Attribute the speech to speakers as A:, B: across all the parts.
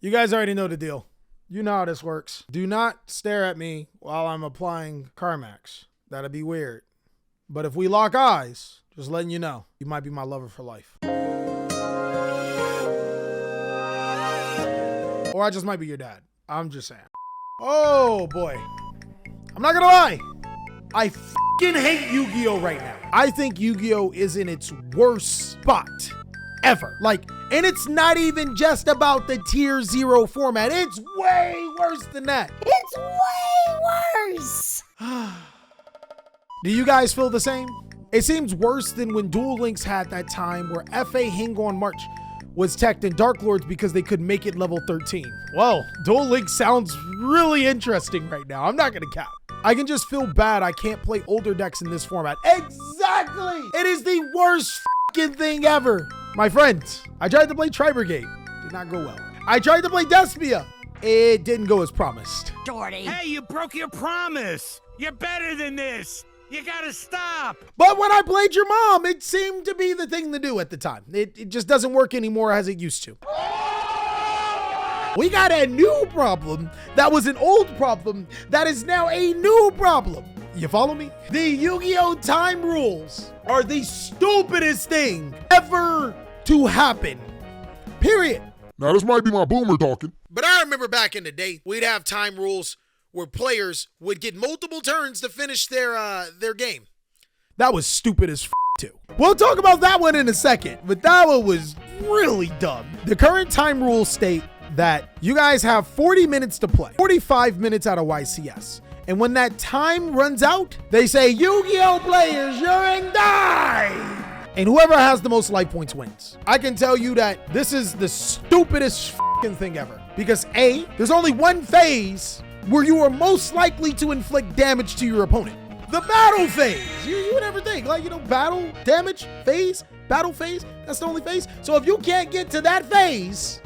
A: You guys already know the deal. You know how this works. Do not stare at me while I'm applying Carmax. That'd be weird. But if we lock eyes, just letting you know, you might be my lover for life. Or I just might be your dad. I'm just saying. Oh boy. I'm not gonna lie. I fucking hate Yu-Gi-Oh right now. I think Yu-Gi-Oh is in its worst spot ever. Like, and it's not even just about the tier 0 format. It's way worse than that.
B: It's way worse.
A: Do you guys feel the same? It seems worse than when Duel Links had that time where FA Hang On March was teched in Dark Lords because they could make it level 13. Well, Duel Links sounds really interesting right now. I'm not gonna cap. I can just feel bad I can't play older decks in this format. Exactly! It is the worst fucking thing ever. My friends, I tried to play Tri-Brigade. Did not go well. I tried to play Despia. It didn't go as promised.
B: Jordy.
C: Hey, you broke your promise. You're better than this. You gotta stop.
A: But when I played your mom, it seemed to be the thing to do at the time. It just doesn't work anymore as it used to. We got a new problem that was an old problem that is now a new problem. You follow me? The Yu-Gi-Oh! Time rules are the stupidest thing ever to happen. Period.
D: Now, this might be my boomer talking.
A: But I remember back in the day, we'd have time rules where players would get multiple turns to finish their game. That was stupid as too. We'll talk about that one in a second, but that one was really dumb. The current time rules state that you guys have 40 minutes to play, 45 minutes out of YCS. And when that time runs out, they say, Yu-Gi-Oh players, you're in die! And whoever has the most life points wins. I can tell you that this is the stupidest thing ever. Because A, there's only one phase where you are most likely to inflict damage to your opponent. The battle phase. You would never think, like, you know, battle, damage, phase, battle phase, that's the only phase. So if you can't get to that phase,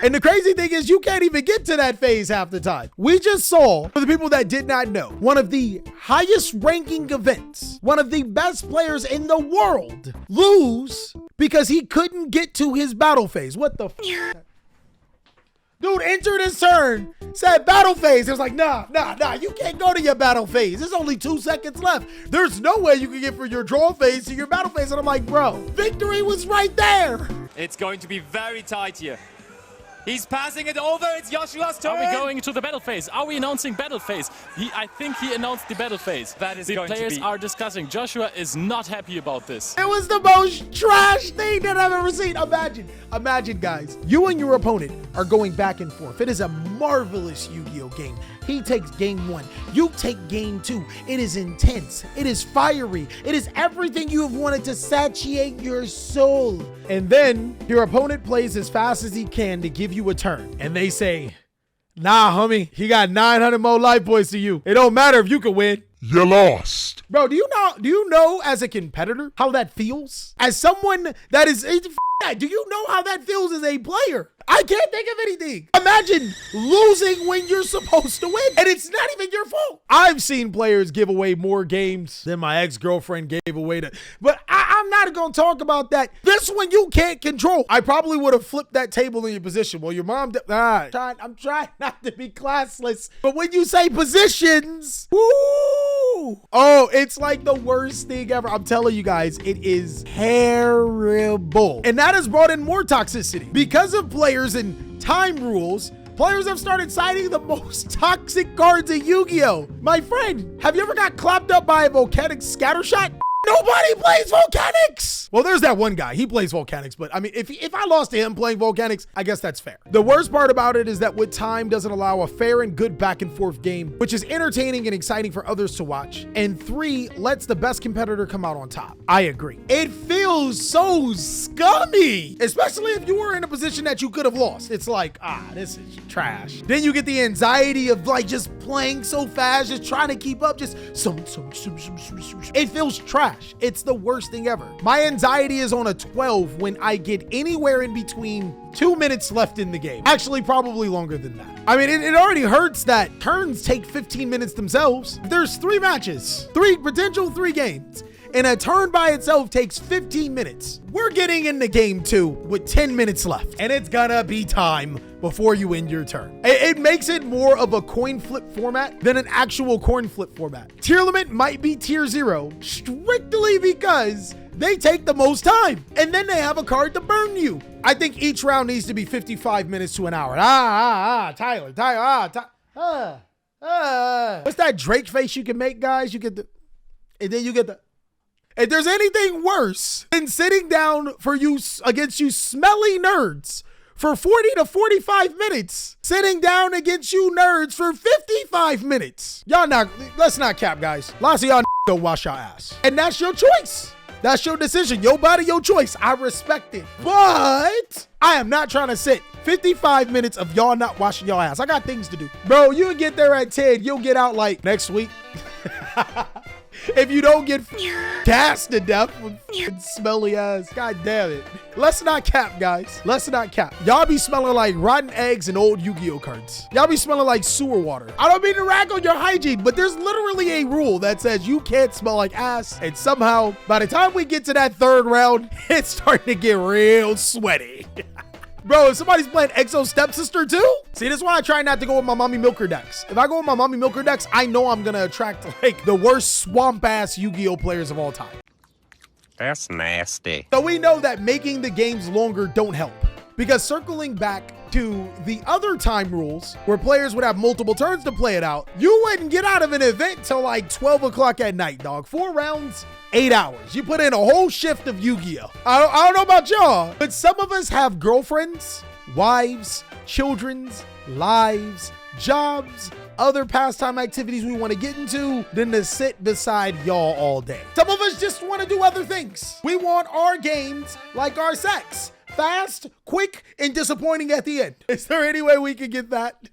A: and the crazy thing is you can't even get to that phase half the time. We just saw, for the people that did not know, one of the highest ranking events, one of the best players in the world lose because he couldn't get to his battle phase. What the Dude entered his turn, said battle phase. It was like, nah, you can't go to your battle phase. There's only 2 seconds left. There's no way you can get from your draw phase to your battle phase. And I'm like, bro, victory was right there.
E: It's going to be very tight here. He's passing it over. It's Joshua's turn.
F: Are we going to the battle phase? Are we announcing battle phase? I think he announced the battle phase.
E: That is
F: the
E: going to be...
F: players are discussing. Joshua is not happy about this.
A: It was the most trash thing that I've ever seen. Imagine, guys. You and your opponent are going back and forth. It is a marvelous Yu-Gi-Oh game. He takes game 1. You take game 2. It is intense. It is fiery. It is everything you have wanted to satiate your soul. And then your opponent plays as fast as he can to give you a turn. And they say, nah, homie, he got 900 more life points to you. It don't matter if you can win.
D: You lost.
A: Bro, do you know as a competitor how that feels? As someone that is, do you know how that feels as a player? I can't think of anything. Imagine losing when you're supposed to win, and it's not even your fault. I've seen players give away more games than my ex-girlfriend gave away to, but I'm not gonna talk about that. This one you can't control. I probably would have flipped that table in your position. Well, your mom, I'm trying not to be classless, but when you say positions, woo! Oh, it's like the worst thing ever. I'm telling you guys, it is terrible. And that has brought in more toxicity. Because of players and time rules, players have started citing the most toxic cards in Yu-Gi-Oh! My friend, have you ever got clapped up by a volcanic scattershot? Nobody plays volcanics. Well, there's that one guy. He plays volcanics, but I mean, if I lost to him playing volcanics, I guess that's fair. The worst part about it is that with time doesn't allow a fair and good back and forth game, which is entertaining and exciting for others to watch. And 3, lets the best competitor come out on top. I agree. It feels so scummy, especially if you were in a position that you could have lost. It's like, this is trash. Then you get the anxiety of like just playing so fast, just trying to keep up, just it feels trash. It's the worst thing ever. My anxiety is on a 12 when I get anywhere in between 2 minutes left in the game. Actually, probably longer than that. I mean, it already hurts that turns take 15 minutes themselves. There's 3 matches, 3 games. and a turn by itself takes 15 minutes. We're getting into game 2 with 10 minutes left, and it's gonna be time before you end your turn. It makes it more of a coin flip format than an actual coin flip format. Tier limit might be tier 0 strictly because they take the most time, and then they have a card to burn you. I think each round needs to be 55 minutes to an hour. Tyler. What's that Drake face you can make, guys? You get the, and then you get the. If there's anything worse than sitting down for you against you smelly nerds for 40 to 45 minutes, sitting down against you nerds for 55 minutes. Let's not cap, guys. Lots of y'all go wash your ass. And that's your choice. That's your decision. Your body, your choice. I respect it. But I am not trying to sit 55 minutes of y'all not washing your ass. I got things to do. Bro, you get there at 10. You'll get out like next week. If you don't get gassed to death with smelly ass. God damn it. Let's not cap, guys. Let's not cap. Y'all be smelling like rotten eggs and old Yu-Gi-Oh cards. Y'all be smelling like sewer water. I don't mean to rag on your hygiene, but there's literally a rule that says you can't smell like ass. And somehow, by the time we get to that third round, it's starting to get real sweaty. Bro, if somebody's playing Exo Stepsister too? See, this is why I try not to go with my mommy milker decks. If I go with my mommy milker decks, I know I'm gonna attract like the worst swamp ass Yu-Gi-Oh players of all time.
G: That's nasty.
A: So we know that making the games longer don't help, because circling back to the other time rules where players would have multiple turns to play it out, you wouldn't get out of an event till like 12 o'clock at night, dog. 4 rounds, 8 hours. You put in a whole shift of Yu-Gi-Oh. I don't know about y'all, but some of us have girlfriends, wives, children's lives, jobs, other pastime activities we want to get into than to sit beside y'all all day. Some of us just want to do other things. We want our games like our sex. Fast, quick, and disappointing at the end. Is there any way we could get that?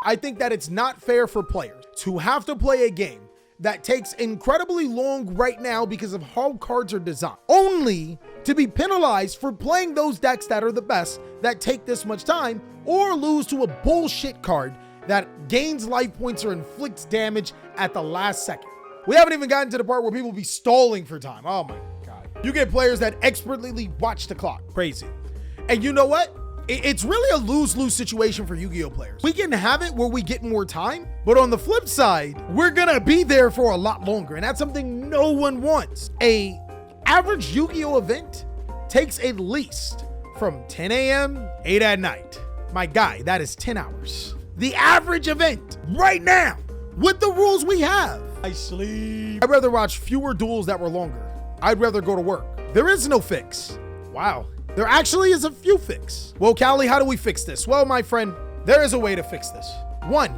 A: I think that it's not fair for players to have to play a game that takes incredibly long right now because of how cards are designed, only to be penalized for playing those decks that are the best that take this much time, or lose to a bullshit card that gains life points or inflicts damage at the last second. We haven't even gotten to the part where people be stalling for time. Oh my God. You get players that expertly watch the clock. Crazy. And you know what? It's really a lose-lose situation for Yu-Gi-Oh players. We can have it where we get more time, but on the flip side, we're gonna be there for a lot longer, and that's something no one wants. A average Yu-Gi-Oh event takes at least from 10 a.m., 8 at night. My guy, that is 10 hours. The average event right now with the rules we have. I sleep. I'd rather watch fewer duels that were longer. I'd rather go to work. There is no fix. Wow. There actually is a few fix. Well, Callie, how do we fix this? Well, my friend, there is a way to fix this. 1,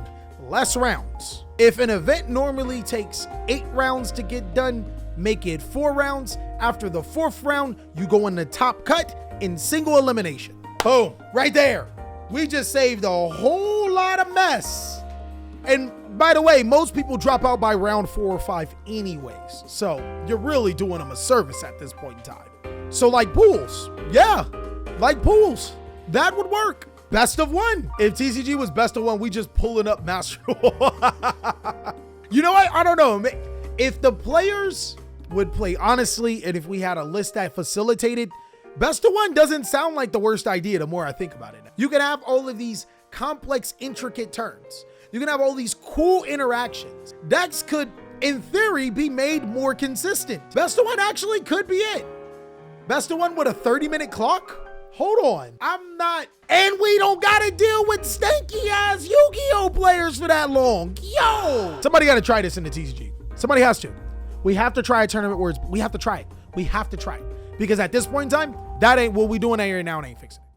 A: less rounds. If an event normally takes 8 rounds to get done, make it 4 rounds. After the 4th round, you go in the top cut in single elimination. Boom, right there. We just saved a whole lot of mess. And by the way, most people drop out by round 4 or 5 anyways. So you're really doing them a service at this point in time. So like pools, yeah, like pools, that would work. Best of 1. If TCG was best of 1, we just pulling up Master. You know what? I don't know. If the players would play honestly, and if we had a list that facilitated, best of 1 doesn't sound like the worst idea the more I think about it. You can have all of these complex, intricate turns. You can have all these cool interactions. Decks could, in theory, be made more consistent. Best of 1 actually could be it. Best of 1 with a 30-minute clock? Hold on. I'm not. And we don't got to deal with stanky ass Yu-Gi-Oh players for that long. Yo. Somebody got to try this in the TCG. Somebody has to. We have to try a tournament where we have to try it. We have to try it. Because at this point in time, that ain't what we doing right now and ain't fixing it.